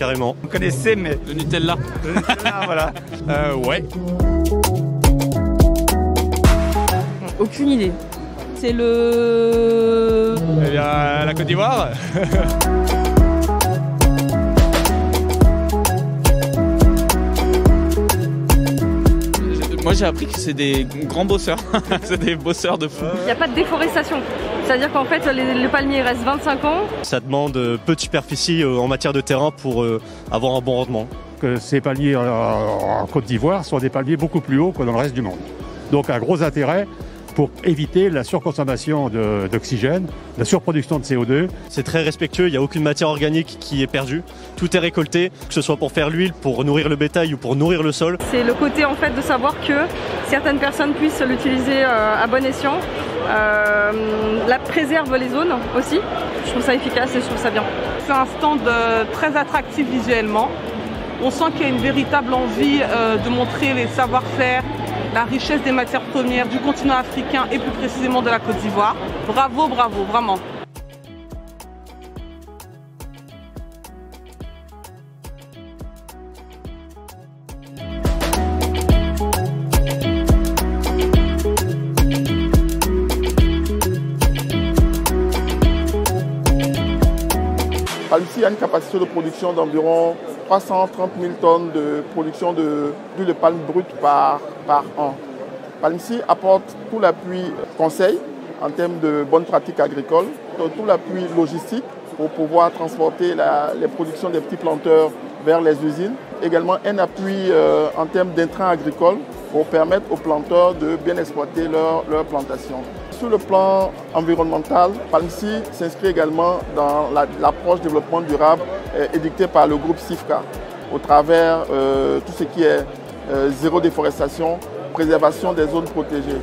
carrément. Vous connaissez, mais... Le Nutella. Le Nutella, voilà. Ouais. Aucune idée. C'est le... Eh bien, la Côte d'Ivoire. Moi j'ai appris que c'est des grands bosseurs, c'est des bosseurs de fou. Il n'y a pas de déforestation. C'est-à-dire qu'en fait, le palmier reste 25 ans. Ça demande peu de superficie en matière de terrain pour avoir un bon rendement. Que ces palmiers en Côte d'Ivoire sont des palmiers beaucoup plus hauts que dans le reste du monde. Donc un gros intérêt pour éviter la surconsommation d'oxygène, la surproduction de CO2. C'est très respectueux, il n'y a aucune matière organique qui est perdue. Tout est récolté, que ce soit pour faire l'huile, pour nourrir le bétail ou pour nourrir le sol. C'est le côté en fait de savoir que certaines personnes puissent l'utiliser à bon escient. La préserve les zones aussi. Je trouve ça efficace et je trouve ça bien. C'est un stand très attractif visuellement. On sent qu'il y a une véritable envie de montrer les savoir-faire, la richesse des matières premières du continent africain et plus précisément de la Côte d'Ivoire. Bravo, bravo, vraiment. Palmcy a une capacité de production d'environ 330 000 tonnes de production d'huile de palme brute par an. Palmcy apporte tout l'appui conseil en termes de bonnes pratiques agricoles, tout l'appui logistique pour pouvoir transporter les productions des petits planteurs vers les usines. Également un appui en termes d'intrants agricoles pour permettre aux planteurs de bien exploiter leur plantation. Sur le plan environnemental, Palmcy s'inscrit également dans l'approche développement durable édictée par le groupe CIFCA au travers tout ce qui est zéro déforestation, préservation des zones protégées.